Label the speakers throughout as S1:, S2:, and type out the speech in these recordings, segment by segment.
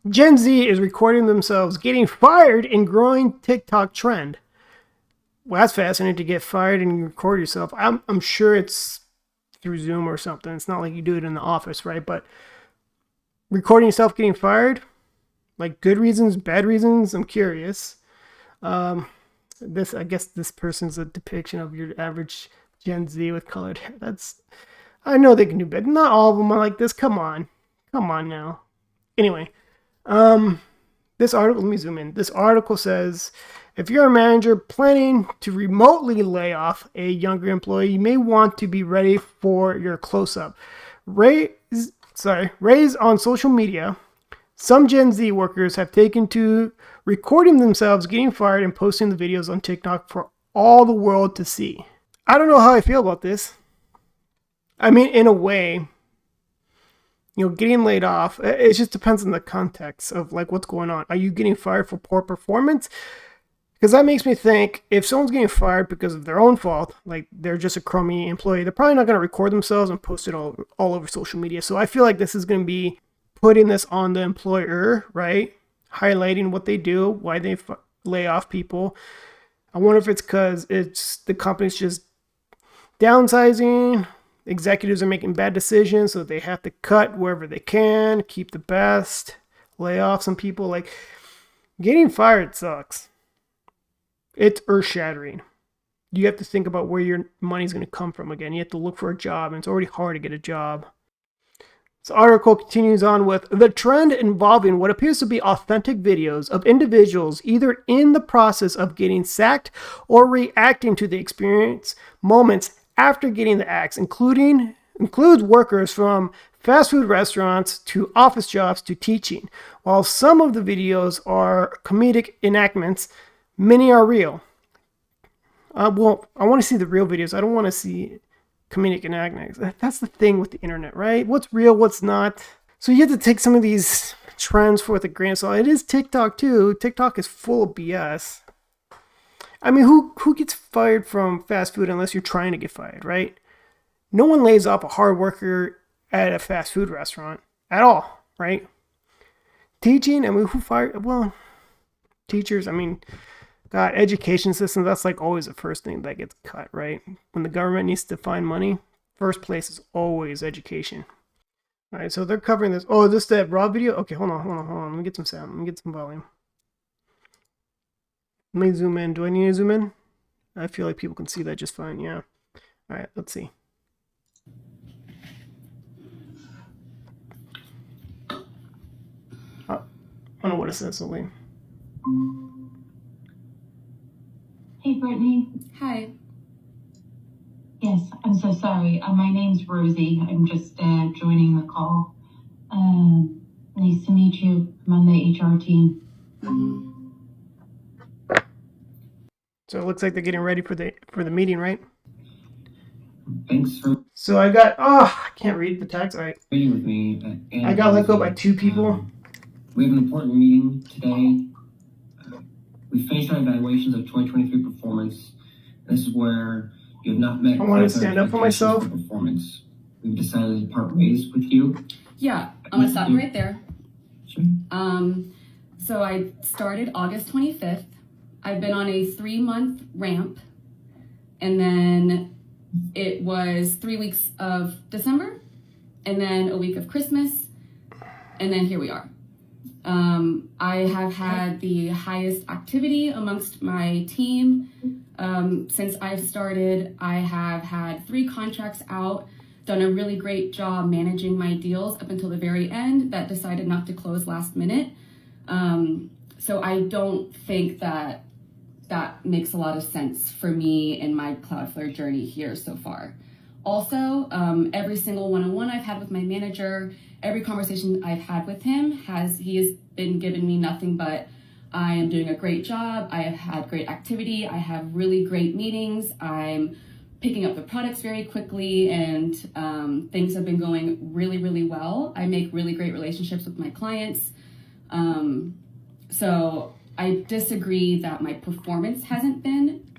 S1: Gen Z is recording themselves getting fired in growing TikTok trend. Well, that's fascinating to get fired and you record yourself. I'm sure it's through Zoom or something. It's not like you do it in the office, right? But recording yourself getting fired, like good reasons, bad reasons, I'm curious. I guess this person's a depiction of your average Gen Z with colored hair. I know they can do better. Not all of them are like this. Come on now. Anyway, this article, let me zoom in. This article says, if you're a manager planning to remotely lay off a younger employee, you may want to be ready for your close-up. Raised on social media, some Gen Z workers have taken to recording themselves getting fired and posting the videos on TikTok for all the world to see. I don't know how I feel about this. I mean, in a way, getting laid off, it just depends on the context of like what's going on. Are you getting fired for poor performance? Because that makes me think if someone's getting fired because of their own fault, like they're just a crummy employee, they're probably not going to record themselves and post it all over social media. So I feel like this is going to be putting this on the employer, right? Highlighting what they do, why they lay off people. I wonder if it's because the company's just downsizing. Executives are making bad decisions, so they have to cut wherever they can, keep the best, lay off some people. Like, getting fired sucks. It's earth-shattering. You have to think about where your money's going to come from again. You have to look for a job, and it's already hard to get a job. This article continues on with the trend involving what appears to be authentic videos of individuals either in the process of getting sacked or reacting to the experience moments after getting the axe, includes workers from fast food restaurants to office jobs to teaching. While some of the videos are comedic enactments, many are real. I want to see the real videos. I don't want to see comedic enactments. That's the thing with the internet, right? What's real, what's not. So you have to take some of these trends with a grain of salt. It is TikTok too. TikTok is full of BS. I mean, who gets fired from fast food unless you're trying to get fired, right? No one lays off a hard worker at a fast food restaurant at all, right? Teaching, I mean, who fired? Well, teachers, I mean, God, education system, that's like always the first thing that gets cut, right? When the government needs to find money, first place is always education. All right, so they're covering this. Oh, this that raw video? Okay, hold on. Let me get some sound. Let me get some volume. Let me zoom in. Do I need to zoom in? I feel like people can see that just fine. Yeah. All right, let's see. I don't know what it says, so wait.
S2: Hey, Brittany.
S3: Hi.
S2: Yes, I'm so sorry. My name's Rosie. I'm just joining the call. Nice to meet you. I'm on the HR team.
S1: So it looks like they're getting ready for the meeting, right?
S4: Thanks for
S1: So I got I can't read the text. All right.
S4: meeting with me.
S1: I got let go by 2 people.
S4: We have an important meeting today. We finished our evaluations of 2023 performance. This is where you have not met.
S1: I want to stand up for myself.
S4: Performance. We've decided to part ways with you.
S3: Yeah, I'm gonna stop you right there.
S4: Sure.
S3: So I started August 25th. I've been on a 3-month ramp, and then it was 3 weeks of December, and then a week of Christmas, and then here we are. I have had the highest activity amongst my team. Since I've started, I have had 3 contracts out, done a really great job managing my deals up until the very end that decided not to close last minute. So I don't think that makes a lot of sense for me in my Cloudflare journey here so far. Also, every single one-on-one I've had with my manager, every conversation I've had with him, he has been giving me nothing but I am doing a great job, I have had great activity, I have really great meetings, I'm picking up the products very quickly, and things have been going really, really well. I make really great relationships with my clients. So I disagree that my performance hasn't been,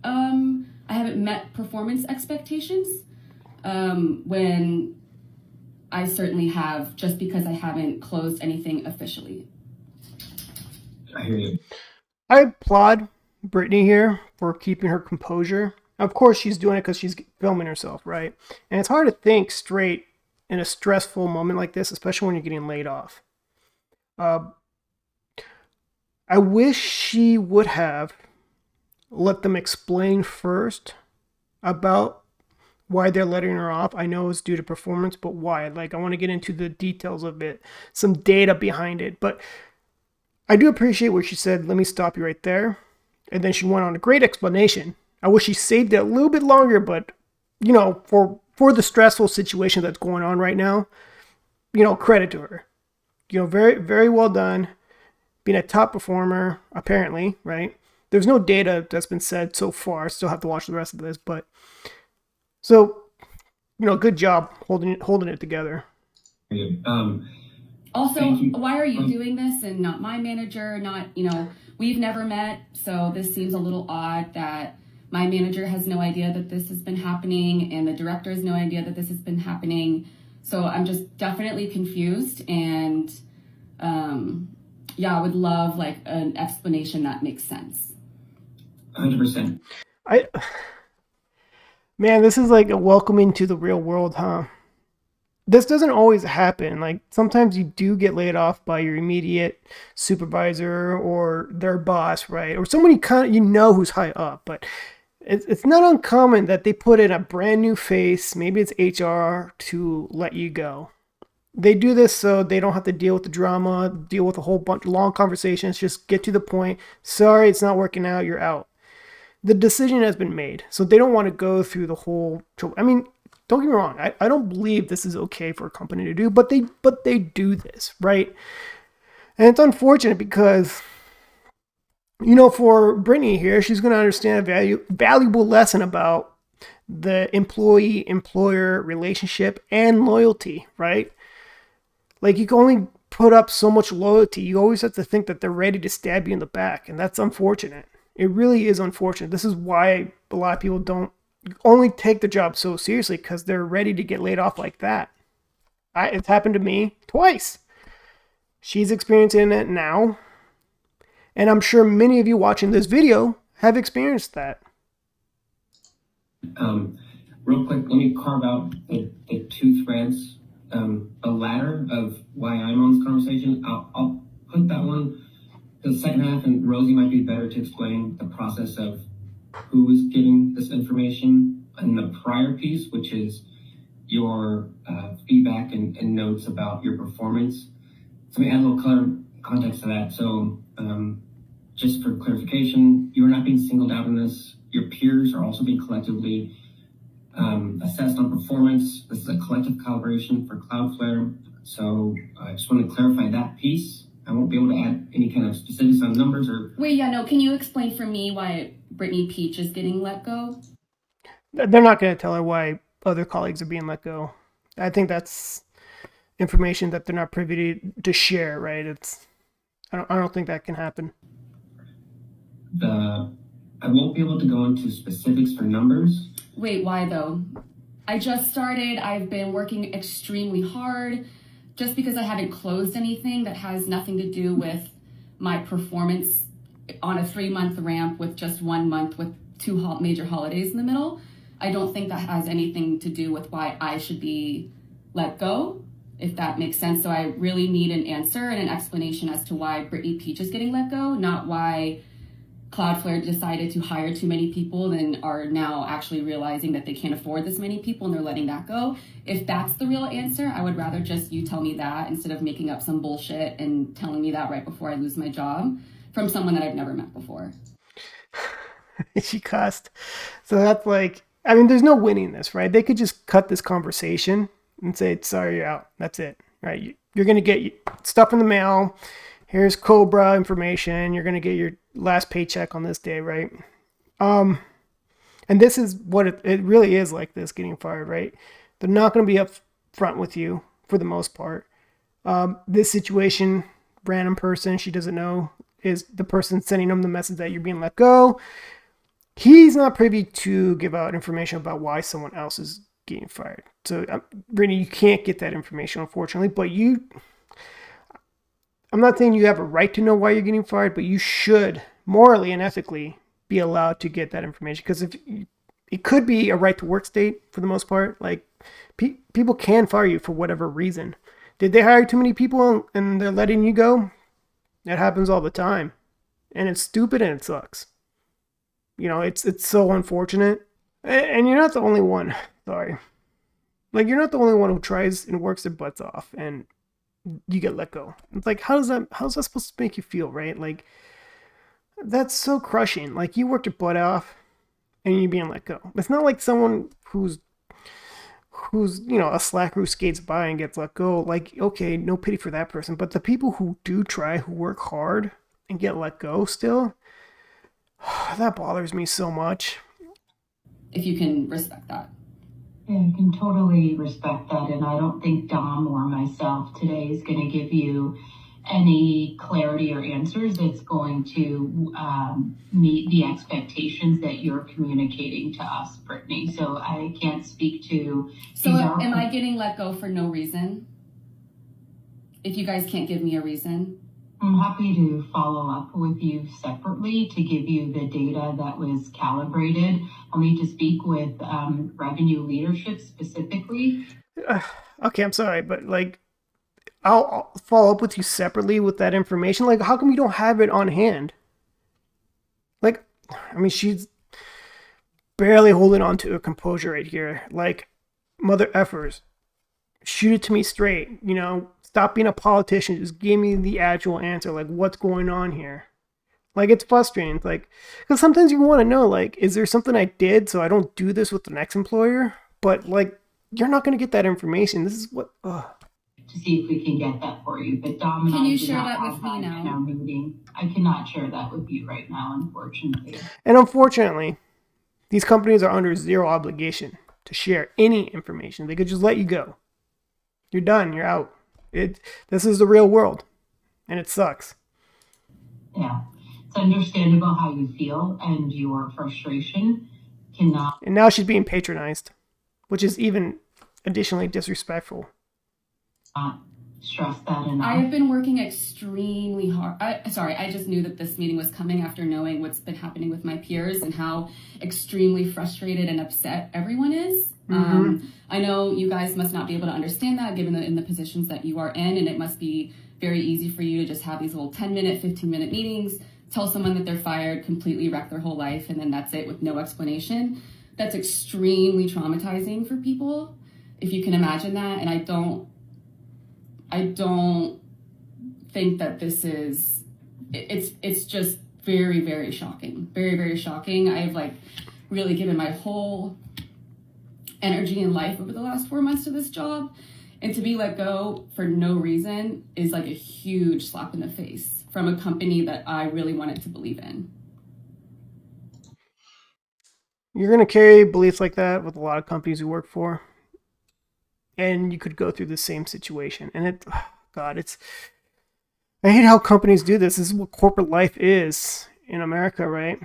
S3: I haven't met performance expectations. When I certainly have, just because I haven't closed anything officially.
S4: I hear you.
S1: I applaud Brittany here for keeping her composure. Of course, she's doing it because she's filming herself, right? And it's hard to think straight in a stressful moment like this, especially when you're getting laid off. Uh, I wish she would have let them explain first about why they're letting her off. I know it's due to performance, but why? Like, I want to get into the details of it, some data behind it. But I do appreciate what she said. Let me stop you right there. And then she went on a great explanation. I wish she saved it a little bit longer, but for the stressful situation that's going on right now, credit to her. Very, very well done. Being a top performer, apparently, right? There's no data that's been said so far. Still have to watch the rest of this, but so good job holding it together.
S3: Also, why are you doing this and not my manager? Not, we've never met, so this seems a little odd that my manager has no idea that this has been happening and the director has no idea that this has been happening. So I'm just definitely confused, and I would love like an explanation that makes sense.
S4: 100%.
S1: Man, this is like a welcoming to the real world, huh? This doesn't always happen. Like, sometimes you do get laid off by your immediate supervisor or their boss, right? Or somebody who's high up. But it's not uncommon that they put in a brand new face, maybe it's HR, to let you go. They do this so they don't have to deal with the drama, deal with a whole bunch of long conversations. Just get to the point. Sorry, it's not working out. You're out. The decision has been made, so they don't want to go through the whole. I mean, don't get me wrong. I don't believe this is okay for a company to do, but they do this, right? And it's unfortunate because, for Brittany here, she's going to understand a valuable lesson about the employee-employer relationship and loyalty, right? Like, you can only put up so much loyalty. You always have to think that they're ready to stab you in the back, and that's unfortunate. It really is unfortunate. This is why a lot of people don't only take the job so seriously, because they're ready to get laid off like that. It's happened to me twice. She's experiencing it now, and I'm sure many of you watching this video have experienced that.
S4: Real quick, let me carve out the two threads, a ladder of why I'm on this conversation. I'll put that one to the second half, and Rosie might be better to explain the process of who is getting this information in the prior piece, which is your feedback and notes about your performance. So let me add a little color context to that. So just for clarification, you are not being singled out in this. Your peers are also being collectively assessed on performance. This is a collective calibration for Cloudflare. So I just want to clarify that piece. I won't be able to add any kind of specifics on numbers or...
S3: Wait, can you explain for me why Brittany Peach is getting let go?
S1: They're not going to tell her why other colleagues are being let go. I think that's information that they're not privy to share, right? I don't think that can happen.
S4: I won't be able to go into specifics for numbers.
S3: Wait, why though? I just started. I've been working extremely hard. Just because I haven't closed anything that has nothing to do with my performance on a 3-month ramp with just 1 month with 2 major holidays in the middle, I don't think that has anything to do with why I should be let go, if that makes sense. So I really need an answer and an explanation as to why Brittany Peach is getting let go, not why Cloudflare decided to hire too many people and are now actually realizing that they can't afford this many people and they're letting that go. If that's the real answer, I would rather just you tell me that instead of making up some bullshit and telling me that right before I lose my job from someone that I've never met before.
S1: She cussed. So that's like, I mean, there's no winning this, right? They could just cut this conversation and say, sorry, you're out. That's it, right? You're going to get stuff in the mail. Here's Cobra information. You're going to get your last paycheck on this day, right? And this is what it really is like this, getting fired, right? They're not going to be up front with you for the most part. This situation, random person she doesn't know is the person sending them the message that you're being let go. He's not privy to give out information about why someone else is getting fired. So, Brittany, you can't get that information, unfortunately. But I'm not saying you have a right to know why you're getting fired, but you should morally and ethically be allowed to get that information, because it could be a right to work state for the most part. Like, people can fire you for whatever reason. Did they hire too many people and they're letting you go? That happens all the time, and it's stupid and it sucks. It's so unfortunate, and you're not the only one. Sorry, like, you're not the only one who tries and works their butts off and you get let go. It's like, how's that supposed to make you feel, right? Like, that's so crushing. Like, you worked your butt off and you're being let go. It's not like someone who's a slacker who skates by and gets let go. Like, okay, no pity for that person. But the people who do try, who work hard and get let go still, that bothers me so much.
S3: If you can respect that.
S2: Yeah, I can totally respect that, and I don't think Dom or myself today is going to give you any clarity or answers that's going to meet the expectations that you're communicating to us, Brittany. So I can't speak to.
S3: So am I getting let go for no reason? If you guys can't give me a reason?
S2: I'm happy to follow up with you separately to give you the data that was calibrated. I'll need to speak with revenue leadership specifically.
S1: Okay, I'm sorry, but like, I'll follow up with you separately with that information. Like, how come you don't have it on hand? Like, I mean, she's barely holding on to her composure right here. Like, mother effers, shoot it to me straight. Stop being a politician. Just give me the actual answer. Like, what's going on here? Like, it's frustrating. It's like, because sometimes you want to know, like, is there something I did so I don't do this with the next employer? But, like, you're not going to get that information. This is what.
S2: To see if we can get that for you. But Dom and
S3: Can
S2: I
S3: you
S2: do
S3: share
S2: not
S3: that
S2: have
S3: with me
S2: that
S3: now?
S2: in our meeting. I cannot share that with you right now, unfortunately.
S1: And unfortunately, these companies are under zero obligation to share any information. They could just let you go. You're done. You're out. This is the real world, and it sucks.
S2: Yeah, it's understandable how you feel, and your frustration cannot.
S1: And now she's being patronized, which is even additionally disrespectful.
S2: Stress that enough.
S3: I have been working extremely hard. I just knew that this meeting was coming after knowing what's been happening with my peers and how extremely frustrated and upset everyone is. I know you guys must not be able to understand that given in the positions that you are in, and it must be very easy for you to just have these little 10-minute, 15-minute meetings, tell someone that they're fired, completely wreck their whole life, and then that's it with no explanation. That's extremely traumatizing for people, if you can imagine that. And I don't think that this is, it's just very, very shocking. Very, very shocking. I've really given my whole energy and life over the last 4 months to this job, and to be let go for no reason is like a huge slap in the face from a company that I really wanted to believe in.
S1: You're going to carry beliefs like that with a lot of companies you work for, and you could go through the same situation. And I hate how companies do this. This is what corporate life is in America, right?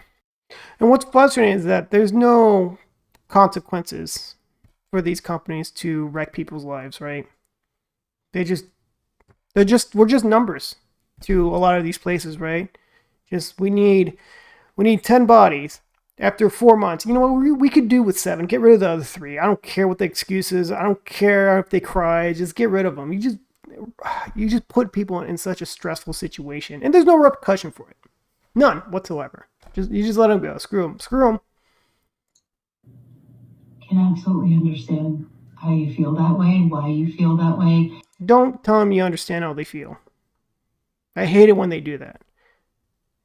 S1: And what's frustrating is that there's no consequences for these companies to wreck people's lives, right? We're just numbers to a lot of these places, right? We need 10 bodies after 4 months. You know what we could do with 7? Get rid of the other 3. I don't care what the excuse is. I don't care if they cry. Just get rid of them. You just put people in such a stressful situation, and there's no repercussion for it. None whatsoever. You just let them go. Screw them.
S2: I can absolutely understand how you feel that way, why you feel that way.
S1: Don't tell them you understand how they feel. I hate it when they do that.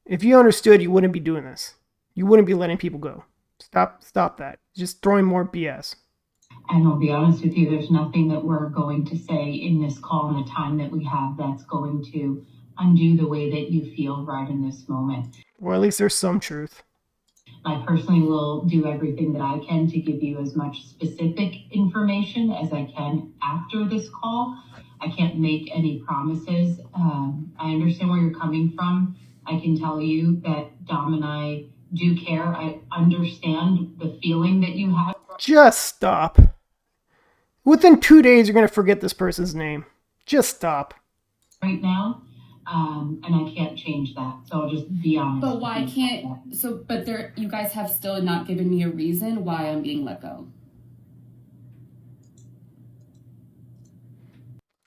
S1: If you understood, you wouldn't be doing this. You wouldn't be letting people go. Stop that. Just throwing more BS.
S2: And I'll be honest with you, there's nothing that we're going to say in this call and the time that we have that's going to undo the way that you feel right in this moment.
S1: Or at least there's some truth.
S2: I personally will do everything that I can to give you as much specific information as I can after this call. I can't make any promises. I understand where you're coming from. I can tell you that Dom and I do care. I understand the feeling that you have.
S1: Just stop. Within 2 days, you're going to forget this person's name. Just stop.
S2: Right now, and I can't change that. So I'll just be honest.
S3: But why can't, so, but there, you guys have still not given me a reason why I'm being let go.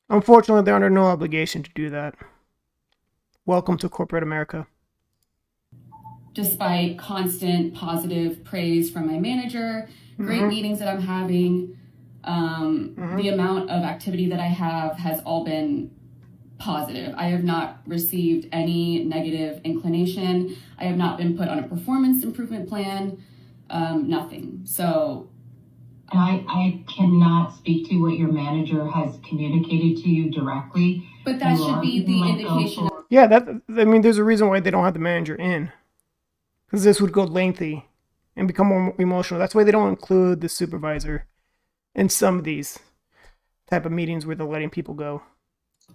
S1: Unfortunately, they're under no obligation to do that. Welcome to corporate America.
S3: Despite constant positive praise from my manager, great meetings that I'm having, the amount of activity that I have has all been positive. I have not received any negative inclination. I have not been put on a performance improvement plan, nothing. So
S2: I cannot speak to what your manager has communicated to you directly.
S3: But that should be the indication.
S1: Yeah, there's a reason why they don't have the manager in. Because this would go lengthy and become more emotional. That's why they don't include the supervisor in some of these type of meetings where they're letting people go.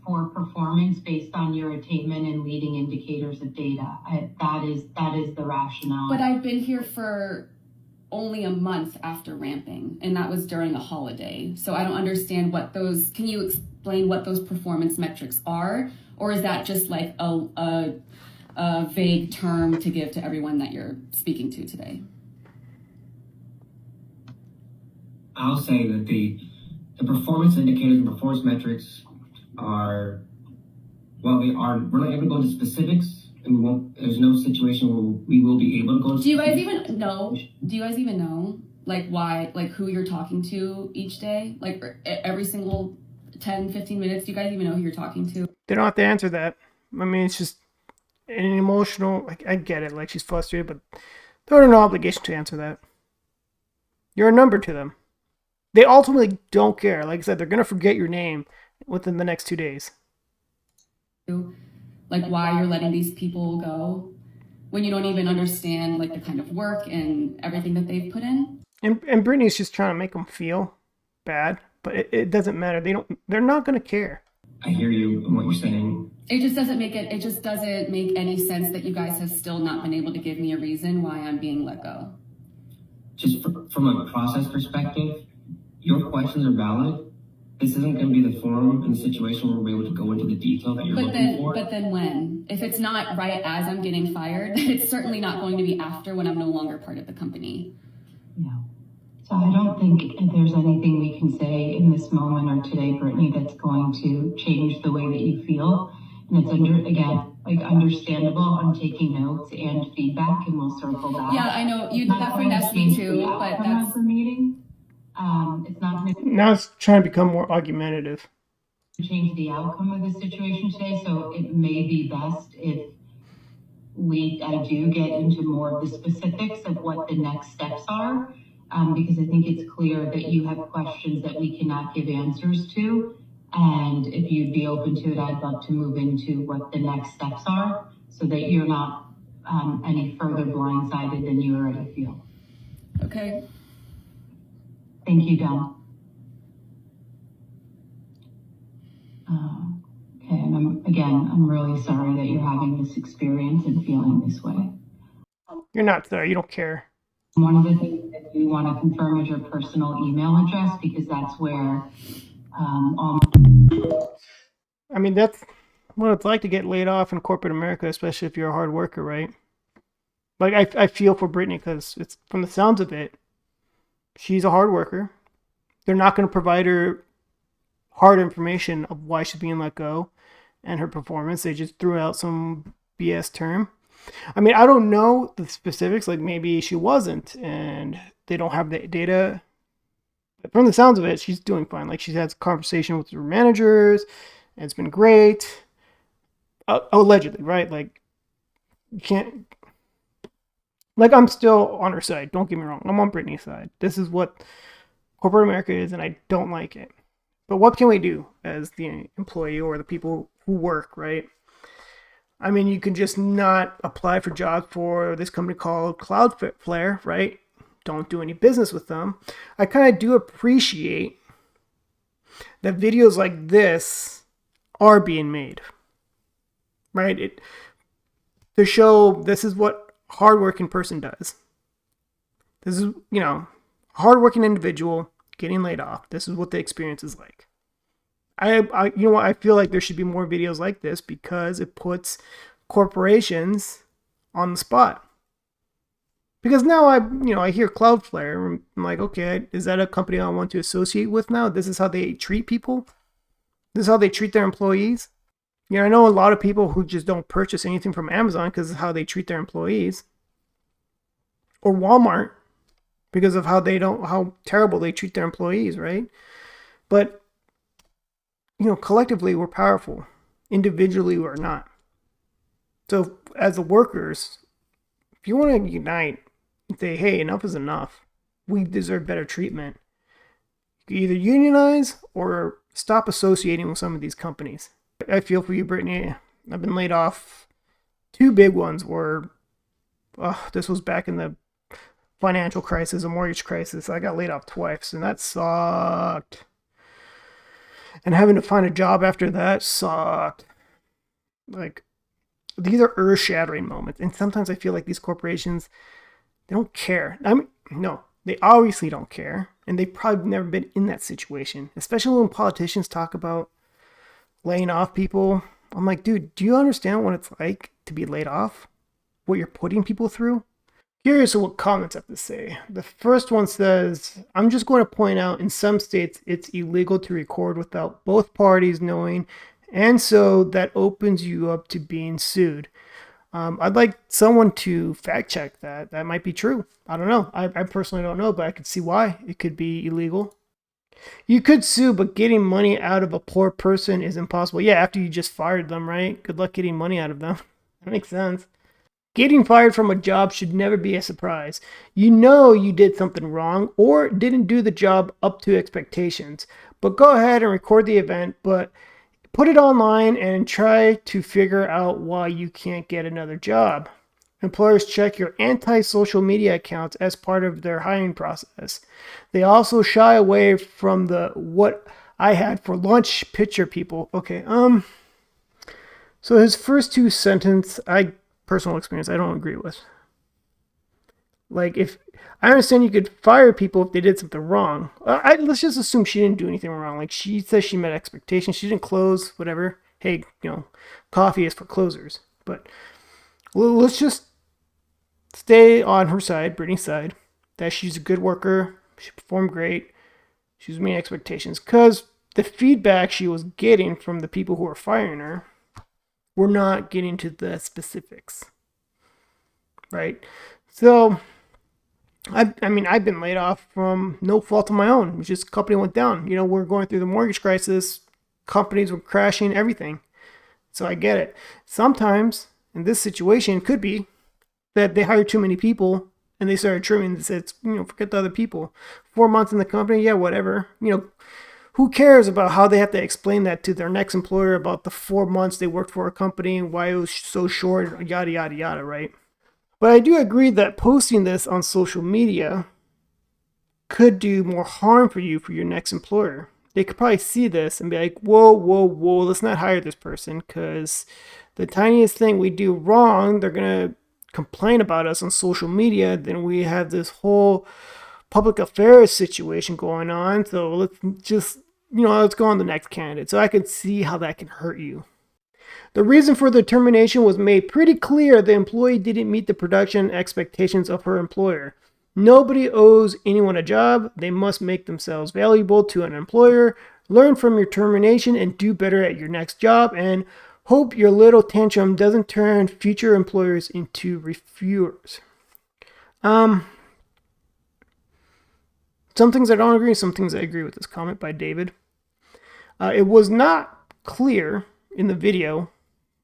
S2: For performance based on your attainment and leading indicators of data. That is the rationale.
S3: But I've been here for only a month after ramping, and that was during a holiday. So I don't understand what those, can you explain what those performance metrics are? Or is that just like a vague term to give to everyone that you're speaking to today?
S4: I'll say that the performance indicators and performance metrics are, well, we're not able to go into specifics, and there's no situation where we will be able to go into
S3: Do you guys even know, like, why, like, who you're talking to each day? Like, every single 10, 15 minutes, do you guys even know who you're talking to?
S1: They don't have to answer that. I mean, it's just an emotional, like, I get it, like, she's frustrated, but they're under no obligation to answer that. You're a number to them. They ultimately don't care. Like I said, they're going to forget your name within the next 2 days.
S3: Like, why you're letting these people go when you don't even understand, like, the kind of work and everything that they've put in.
S1: And Brittany's just trying to make them feel bad, but it doesn't matter. They're not going to care.
S4: I hear you and what you're saying.
S3: It just doesn't make any sense that you guys have still not been able to give me a reason why I'm being let go.
S4: Just from a process perspective, your questions are valid. This isn't going to be the forum and the situation where we're able to go into the detail that you're looking for.
S3: But then when? If it's not right as I'm getting fired, it's certainly not going to be after when I'm no longer part of the company.
S2: Yeah. So I don't think there's anything we can say in this moment or today, Brittany, that's going to change the way that you feel. And it's understandable. I'm taking notes and feedback, and we'll circle back.
S3: Yeah, I know that finessed me too, but that's
S2: the meeting. It's not going to
S1: Now it's trying to become more argumentative.
S2: Change the outcome of the situation today. So it may be best if I do get into more of the specifics of what the next steps are. Because I think it's clear that you have questions that we cannot give answers to. And if you'd be open to it, I'd love to move into what the next steps are so that you're not any further blindsided than you already feel.
S3: okay.
S2: Thank you, Dom. Okay, and I'm really sorry that you're having this experience and feeling this way.
S1: You're not there. You don't care.
S2: One of the things that we want to confirm is your personal email address, because that's where
S1: I mean, that's what it's like to get laid off in corporate America, especially if you're a hard worker, right? Like, I feel for Brittany because it's, from the sounds of it, she's a hard worker. They're not going to provide her hard information of why she's being let go and her performance. They just threw out some BS term. I mean, I don't know the specifics. Like, maybe she wasn't and they don't have the data. But from the sounds of it, she's doing fine. Like, she's had a conversation with her managers and it's been great. Allegedly, right? Like, you can't... Like, I'm still on her side. Don't get me wrong. I'm on Brittany's side. This is what corporate America is, and I don't like it. But what can we do as the employee or the people who work, right? I mean, you can just not apply for jobs for this company called Cloudflare, right? Don't do any business with them. I kind of do appreciate that videos like this are being made, right? To show this is what hardworking person does. This is, hardworking individual getting laid off. This is what the experience is like. You know what? I feel like there should be more videos like this because it puts corporations on the spot. Because now I hear Cloudflare, and I'm like, okay, is that a company I want to associate with now? This is how they treat people. This is how they treat their employees. I know a lot of people who just don't purchase anything from Amazon because of how they treat their employees, or Walmart because of how terrible they treat their employees, right? But collectively we're powerful. Individually we're not. So as the workers, if you want to unite and say, hey, enough is enough, we deserve better treatment, you either unionize or stop associating with some of these companies. I feel for you, Brittany. I've been laid off. 2 big ones were, this was back in the financial crisis, a mortgage crisis. I got laid off twice, and that sucked. And having to find a job after that sucked. Like, these are earth-shattering moments. And sometimes I feel like these corporations, they don't care. No, they obviously don't care. And they've probably never been in that situation. Especially when politicians talk about laying off people. I'm like, dude, do you understand what it's like to be laid off? What you're putting people through? Curious what comments have to say. The first one says, I'm just going to point out in some states it's illegal to record without both parties knowing, and so that opens you up to being sued. I'd like someone to fact check that. That might be true. I don't know. I personally don't know, but I could see why it could be illegal. You could sue, but getting money out of a poor person is impossible. Yeah, after you just fired them, right? Good luck getting money out of them. That makes sense. Getting fired from a job should never be a surprise. You know you did something wrong or didn't do the job up to expectations. But go ahead and record the event, but put it online and try to figure out why you can't get another job. Employers check your anti-social media accounts as part of their hiring process. They also shy away from the what I had for lunch picture people. Okay, so his first 2 sentences, personal experience, I don't agree with. Like, if I understand you could fire people if they did something wrong. Let's just assume she didn't do anything wrong. Like, she says she met expectations. She didn't close, whatever. Hey, coffee is for closers. But let's just stay on her side, Brittany's side, that she's a good worker. She performed great. She was meeting expectations. Because the feedback she was getting from the people who were firing her, we're not getting to the specifics. Right? So, I've been laid off from no fault of my own. It's just company went down. We're going through the mortgage crisis. Companies were crashing, everything. So I get it. Sometimes, in this situation, it could be that they hired too many people and they started trimming and said, forget the other people. 4 months in the company, yeah, whatever. Who cares about how they have to explain that to their next employer about the 4 months they worked for a company and why it was so short, yada, yada, yada, right? But I do agree that posting this on social media could do more harm for you for your next employer. They could probably see this and be like, whoa, let's not hire this person because the tiniest thing we do wrong, they're going to complain about us on social media. Then we have this whole public affairs situation going on. So let's just, let's go on the next candidate. So I can see how that can hurt you. The reason for the termination was made pretty clear. The employee didn't meet the production expectations of her employer. Nobody owes anyone a job. They must make themselves valuable to an employer. Learn from your termination and do better at your next job. And hope your little tantrum doesn't turn future employers into reviewers. Some things I don't agree, some things I agree with this comment by David. It was not clear in the video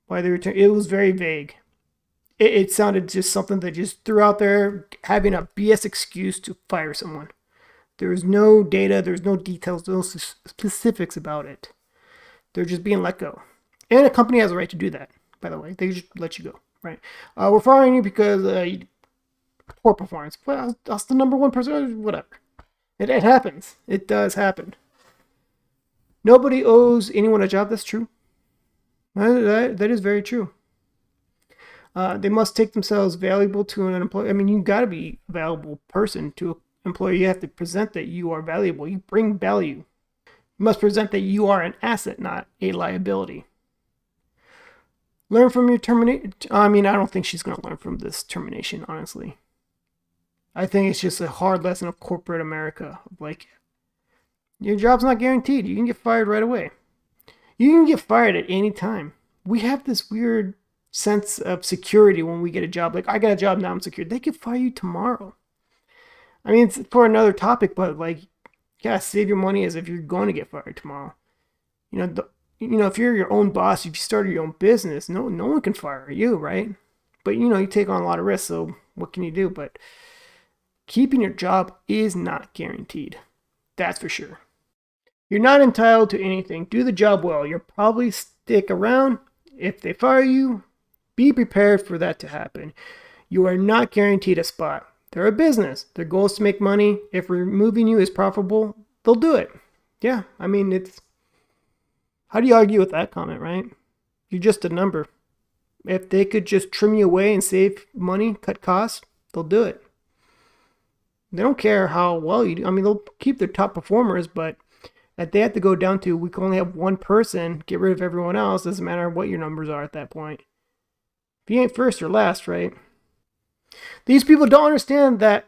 S1: why they returned. It was very vague. It sounded just something that just threw out there, having a BS excuse to fire someone. There is no data, there's no details, no specifics about it. They're just being let go. And a company has a right to do that, by the way. They just let you go, right? We're firing you because poor performance. Well, that's the number one person, whatever. It happens. It does happen. Nobody owes anyone a job. That's true. That is very true. They must take themselves valuable to an employer. You got to be a valuable person to employer, you have to present that you are valuable. You bring value. You must present that you are an asset, not a liability. Learn from your termination. I mean, I don't think she's going to learn from this termination, honestly. I think it's just a hard lesson of corporate America. Like, your job's not guaranteed. You can get fired right away. You can get fired at any time. We have this weird sense of security when we get a job. Like, I got a job, now I'm secure. They could fire you tomorrow. I mean, it's for another topic, but like, you gotta save your money as if you're going to get fired tomorrow. If you're your own boss, if you started your own business, no one can fire you, right? But you take on a lot of risks, so what can you do? But keeping your job is not guaranteed. That's for sure. You're not entitled to anything. Do the job well. You'll probably stick around. If they fire you, be prepared for that to happen. You are not guaranteed a spot. They're a business. Their goal is to make money. If removing you is profitable, they'll do it. Yeah, I mean, how do you argue with that comment, right? You're just a number. If they could just trim you away and save money, cut costs, they'll do it. They don't care how well you do. I mean, they'll keep their top performers, but if they have to go down to, we can only have one person, get rid of everyone else, doesn't matter what your numbers are at that point. If you ain't first, you're last, right? These people don't understand that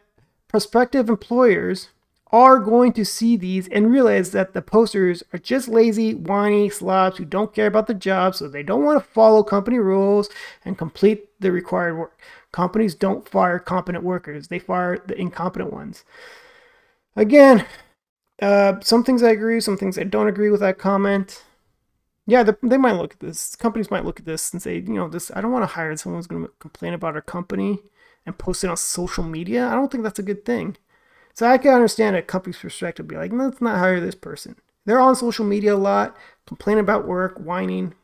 S1: prospective employers are going to see these and realize that the posters are just lazy, whiny slobs who don't care about the job, so they don't want to follow company rules and complete the required work. Companies don't fire competent workers. They fire the incompetent ones. Again, some things I agree, some things I don't agree with that comment. Yeah, they might look at this. Companies might look at this and say, I don't want to hire someone who's going to complain about our company and post it on social media. I don't think that's a good thing. So I can understand a company's perspective, be like, let's not hire this person. They're on social media a lot, complaining about work, whining.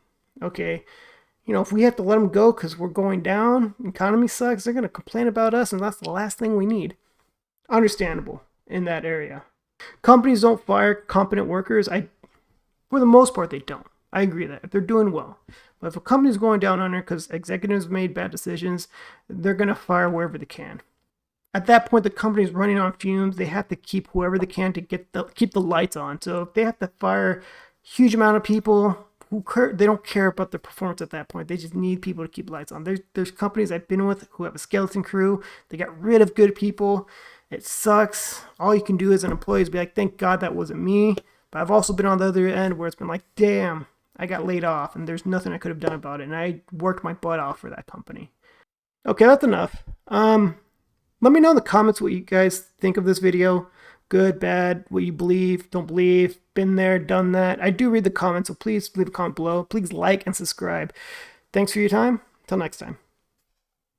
S1: Okay, if we have to let them go because we're going down, economy sucks, they're going to complain about us, and that's the last thing we need. Understandable in that area. Companies don't fire competent workers. For the most part, they don't. I agree that if they're doing well. But if a company's going down under because executives made bad decisions, they're going to fire wherever they can. At that point, the company's running on fumes. They have to keep whoever they can to keep the lights on. So if they have to fire a huge amount of people, they don't care about the performance at that point. They just need people to keep lights on. There's companies I've been with who have a skeleton crew. They got rid of good people. It sucks. All you can do as an employee is be like, thank God that wasn't me. But I've also been on the other end where it's been like, damn, I got laid off and there's nothing I could have done about it. And I worked my butt off for that company. Okay, that's enough. Let me know in the comments what you guys think of this video. Good, bad, what you believe, don't believe, been there, done that. I do read the comments, so please leave a comment below. Please like and subscribe. Thanks for your time. Till next time.